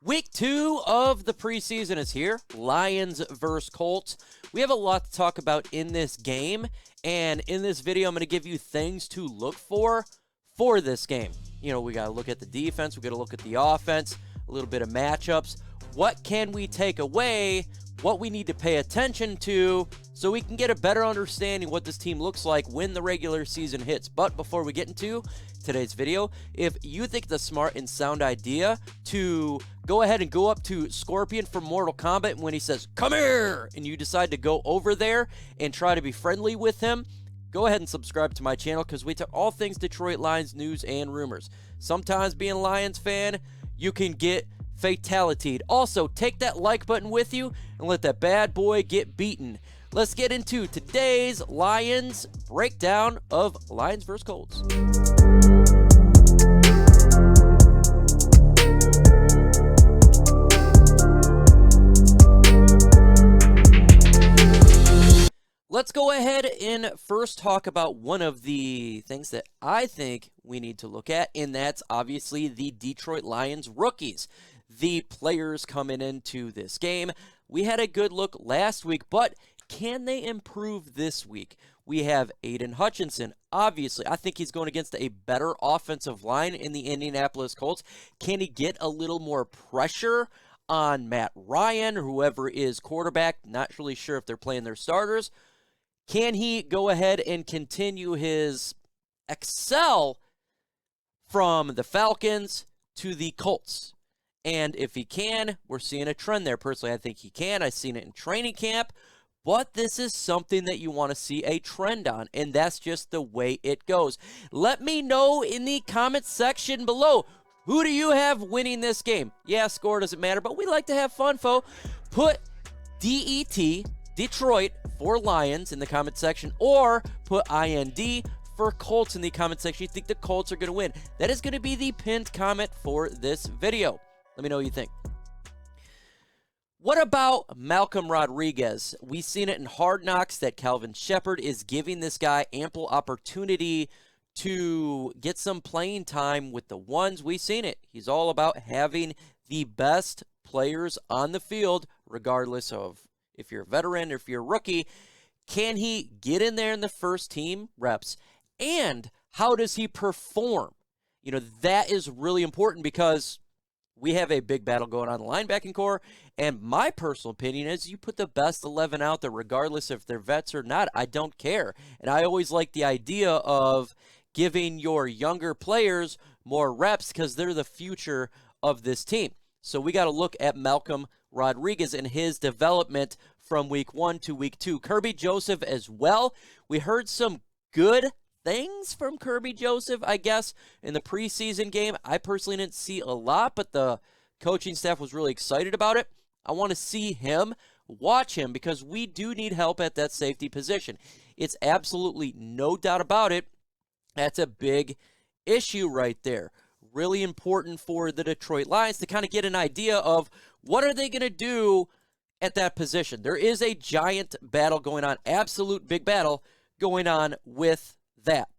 Week 2 of the preseason is here. Lions versus Colts. We have a lot to talk about in this game, and in this video, I'm going to give you things to look for this game. You know, we got to look at the defense, we got to look at the offense, a little bit of matchups. What can we take away? What we need to pay attention to so we can get a better understanding what this team looks like when the regular season hits. But before we get into today's video, if you think the smart and sound idea to go ahead and go up to Scorpion from Mortal Kombat when he says, "Come here," and you decide to go over there and try to be friendly with him, go ahead and subscribe to my channel because we talk all things Detroit Lions news and rumors. Sometimes being a Lions fan, you can get fatalitied. Also, take that like button with you and let that bad boy get beaten. Let's get into today's Lions breakdown of Lions vs. Colts. Let's go ahead and first talk about one of the things that I think we need to look at, and that's obviously the Detroit Lions rookies. The players coming into this game. We had a good look last week, but can they improve this week? We have Aiden Hutchinson. Obviously, I think he's going against a better offensive line in the Indianapolis Colts. Can he get a little more pressure on Matt Ryan or whoever is quarterback? Not really sure if they're playing their starters. Can he go ahead and continue his excel from the Falcons to the Colts? And if he can, we're seeing a trend there. Personally, I think he can. I've seen it in training camp. But this is something that you want to see a trend on, and that's just the way it goes. Let me know in the comments section below, who do you have winning this game? Yeah, score doesn't matter, but we like to have fun, folks. Put DET, Detroit, for Lions in the comment section, or put IND for Colts in the comment section. You think the Colts are going to win. That is going to be the pinned comment for this video. Let me know what you think. What about Malcolm Rodriguez? We've seen it in Hard Knocks that Calvin Shepard is giving this guy ample opportunity to get some playing time with the ones. We've seen it. He's all about having the best players on the field, regardless of if you're a veteran or if you're a rookie. Can he get in there in the first team reps? And how does he perform? You know, that is really important because we have a big battle going on in the linebacking core, and my personal opinion is you put the best 11 out there regardless if they're vets or not. I don't care. And I always like the idea of giving your younger players more reps because they're the future of this team. So we got to look at Malcolm Rodriguez and his development from week 1 to week 2. Kirby Joseph as well. We heard some good things from Kirby Joseph, I guess, in the preseason game. I personally didn't see a lot, but the coaching staff was really excited about it. I want to see him, watch him, because we do need help at that safety position. It's absolutely no doubt about it. That's a big issue right there. Really important for the Detroit Lions to kind of get an idea of what are they going to do at that position. There is a giant battle going on, absolute big battle going on with that.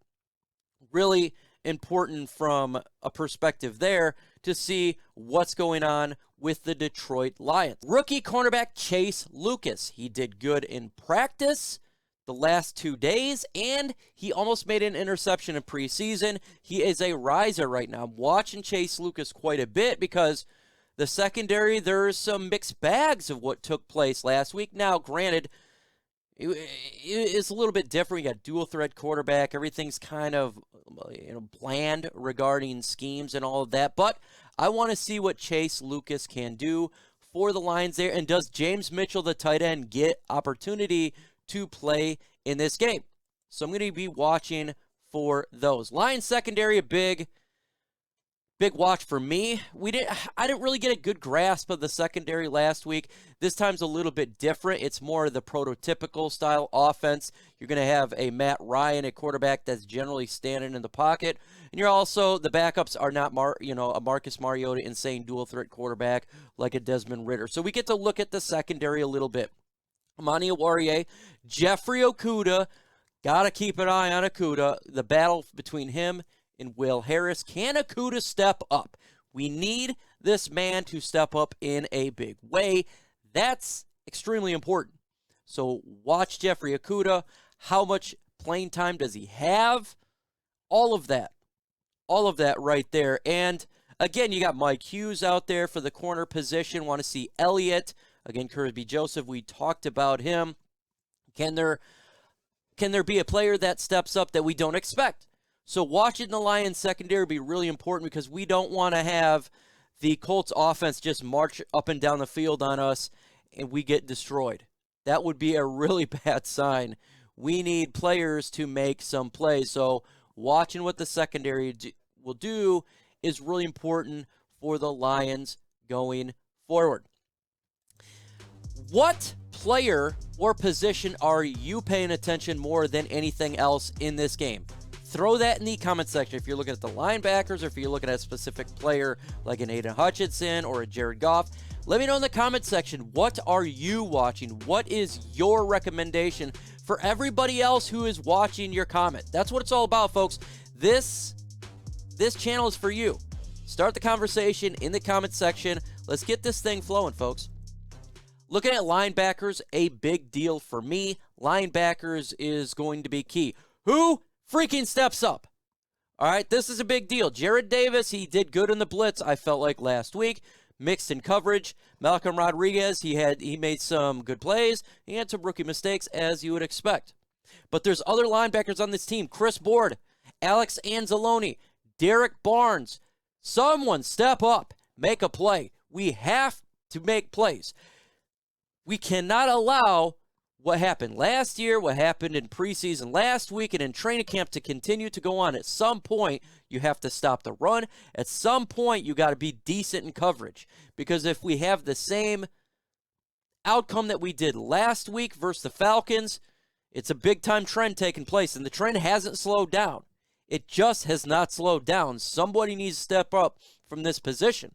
Really important from a perspective there to see what's going on with the Detroit Lions. Rookie cornerback Chase Lucas. He did good in practice the last 2 days, and he almost made an interception in preseason. He is a riser right now. I'm watching Chase Lucas quite a bit because the secondary, there's some mixed bags of what took place last week. Now, granted, it's a little bit different. You got dual threat quarterback. Everything's kind of bland regarding schemes and all of that. But I want to see what Chase Lucas can do for the Lions there. And does James Mitchell, the tight end, get opportunity to play in this game? So I'm going to be watching for those. Lions secondary, a big watch for me. I didn't really get a good grasp of the secondary last week. This time's a little bit different. It's more of the prototypical style offense. You're going to have a Matt Ryan, a quarterback that's generally standing in the pocket. And you're also, the backups are not a Marcus Mariota insane dual threat quarterback like a Desmond Ridder. So we get to look at the secondary a little bit. Amani Oruwariye, Jeffrey Okudah, got to keep an eye on Okudah. The battle between him and Will Harris. Can Okudah step up? We need this man to step up in a big way. That's extremely important. So watch Jeffrey Okudah. How much playing time does he have? All of that right there. And again, you got Mike Hughes out there for the corner position. Want to see Elliott. Again, Kirby Joseph, we talked about him. Can there be a player that steps up that we don't expect? So watching the Lions secondary be really important because we don't want to have the Colts offense just march up and down the field on us and we get destroyed. That would be a really bad sign. We need players to make some plays. So watching what the secondary will do is really important for the Lions going forward. What player or position are you paying attention more than anything else in this game? Throw that in the comment section if you're looking at the linebackers or if you're looking at a specific player like an Aiden Hutchinson or a Jared Goff. Let me know in the comment section, what are you watching? What is your recommendation for everybody else who is watching your comment? That's what it's all about, folks. This channel is for you. Start the conversation in the comment section. Let's get this thing flowing, folks. Looking at linebackers, a big deal for me. Linebackers is going to be key. Who freaking steps up? All right, this is a big deal. Jared Davis, he did good in the blitz, I felt like last week. Mixed in coverage. Malcolm Rodriguez, he made some good plays. He had some rookie mistakes, as you would expect. But there's other linebackers on this team. Chris Board, Alex Anzalone, Derek Barnes. Someone step up, make a play. We have to make plays. We cannot allow what happened last year, what happened in preseason last week, and in training camp to continue to go on. At some point, you have to stop the run. At some point, you got to be decent in coverage. Because if we have the same outcome that we did last week versus the Falcons, it's a big-time trend taking place, and the trend hasn't slowed down. It just has not slowed down. Somebody needs to step up from this position.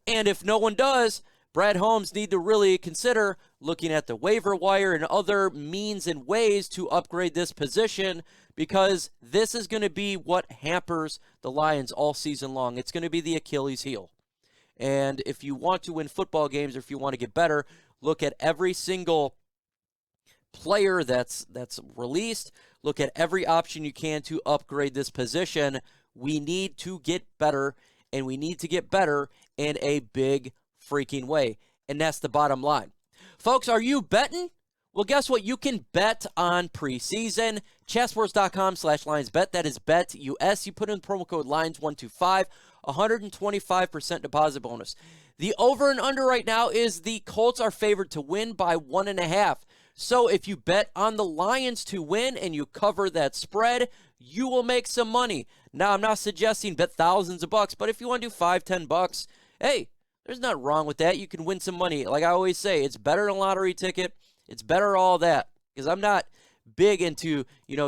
And if no one does, Brad Holmes need to really consider looking at the waiver wire and other means and ways to upgrade this position, because this is going to be what hampers the Lions all season long. It's going to be the Achilles heel. And if you want to win football games or if you want to get better, look at every single player that's released. Look at every option you can to upgrade this position. We need to get better, and we need to get better in a big freaking way. And that's the bottom line. Folks, are you betting? Well, guess what? You can bet on preseason. Chatsports.com/LionsBet. That is BetUS. You put in promo code LIONS125, 125% deposit bonus. The over and under right now is the Colts are favored to win by 1.5. So if you bet on the Lions to win and you cover that spread, you will make some money. Now, I'm not suggesting bet thousands of bucks, but if you want to do $5-10, hey, there's nothing wrong with that. You can win some money. Like I always say, it's better than a lottery ticket. It's better all that. Because I'm not big into,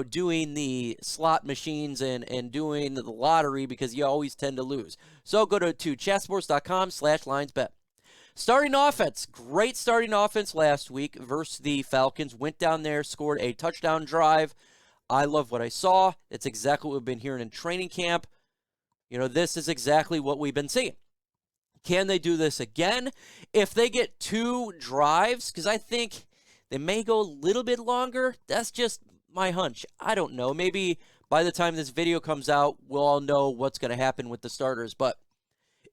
doing the slot machines and doing the lottery, because you always tend to lose. So go to chatsports.com/LionsBet. Starting offense. Great starting offense last week versus the Falcons. Went down there, scored a touchdown drive. I love what I saw. It's exactly what we've been hearing in training camp. This is exactly what we've been seeing. Can they do this again? If they get 2 drives, because I think they may go a little bit longer. That's just my hunch. I don't know. Maybe by the time this video comes out, we'll all know what's going to happen with the starters. But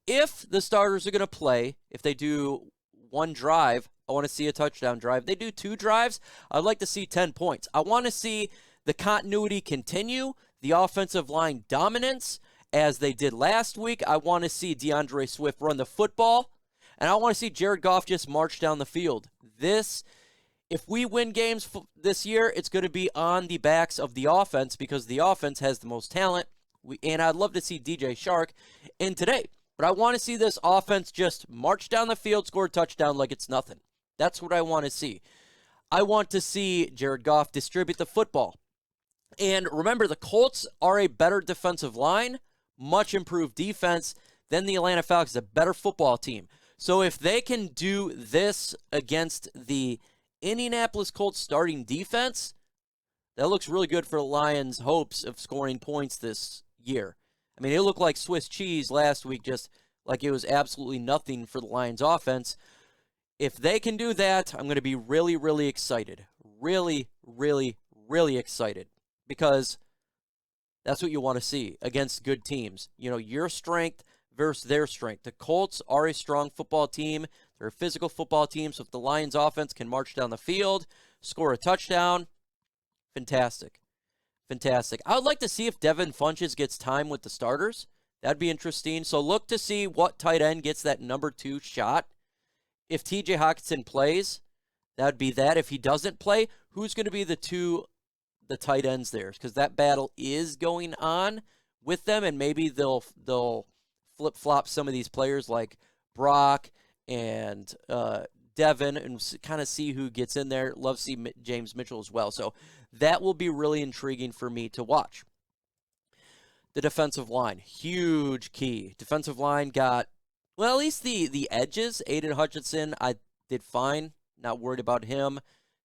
if the starters are going to play, if they do 1 drive, I want to see a touchdown drive. If they do 2 drives, I'd like to see 10 points. I want to see the continuity continue, the offensive line dominance, as they did last week. I want to see DeAndre Swift run the football, and I want to see Jared Goff just march down the field. If we win games this year, it's going to be on the backs of the offense, because the offense has the most talent, and I'd love to see DJ Chark in today. But I want to see this offense just march down the field, score a touchdown like it's nothing. That's what I want to see. I want to see Jared Goff distribute the football. And remember, the Colts are a better defensive line, much improved defense than the Atlanta Falcons, a better football team. So if they can do this against the Indianapolis Colts starting defense, that looks really good for the Lions' hopes of scoring points this year. I mean, it looked like Swiss cheese last week, just like it was absolutely nothing for the Lions offense. If they can do that, I'm going to be really, really excited. Really, really, really excited. Because that's what you want to see against good teams. You know, your strength versus their strength. The Colts are a strong football team. They're a physical football team. So if the Lions offense can march down the field, score a touchdown, fantastic. Fantastic. I would like to see if Devin Funchess gets time with the starters. That'd be interesting. So look to see what tight end gets that number 2 shot. If TJ Hockenson plays, that would be that. If he doesn't play, who's going to be the tight ends there? Because that battle is going on with them, and maybe they'll flip-flop some of these players like Brock and Devin and kind of see who gets in there. Love to see James Mitchell as well. So that will be really intriguing for me to watch. The defensive line, huge key. Defensive line got, well, at least the edges. Aiden Hutchinson, I did fine. Not worried about him.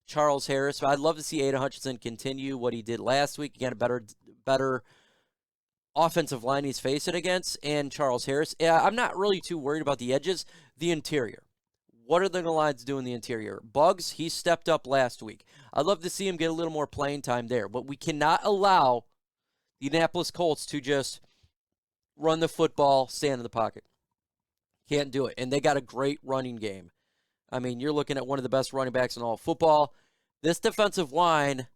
Charles Harris, I'd love to see Aiden Hutchinson continue what he did last week. Again, a better offensive line he's facing against. And Charles Harris, I'm not really too worried about the edges. The interior. What are the Lions doing in the interior? Buggs, he stepped up last week. I'd love to see him get a little more playing time there. But we cannot allow the Indianapolis Colts to just run the football, stand in the pocket. Can't do it. And they got a great running game. I mean, you're looking at one of the best running backs in all of football. This defensive line,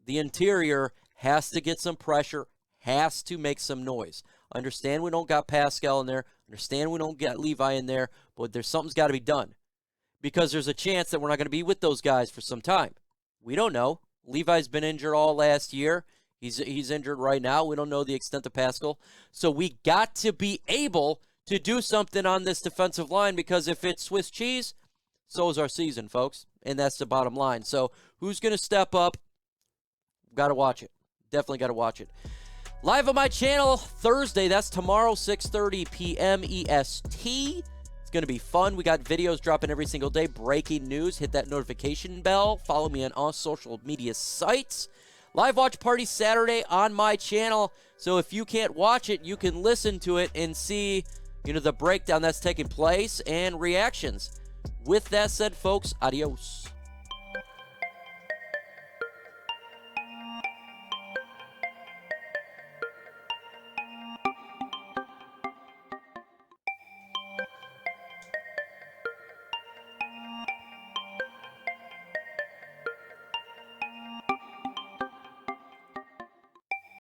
the interior, has to get some pressure, has to make some noise. Understand we don't got Pascal in there. Understand we don't got Levi in there. But something's got to be done. Because there's a chance that we're not going to be with those guys for some time. We don't know. Levi's been injured all last year. He's injured right now. We don't know the extent of Pascal. So we got to be able to do something on this defensive line, because if it's Swiss cheese, so is our season, folks. And that's the bottom line. So who's going to step up? Got to watch it. Definitely got to watch it. Live on my channel Thursday. That's tomorrow, 6:30 p.m. EST. It's going to be fun. We got videos dropping every single day. Breaking news. Hit that notification bell. Follow me on all social media sites. Live watch party Saturday on my channel. So if you can't watch it, you can listen to it and see, the breakdown that's taking place and reactions. With that said, folks, adios.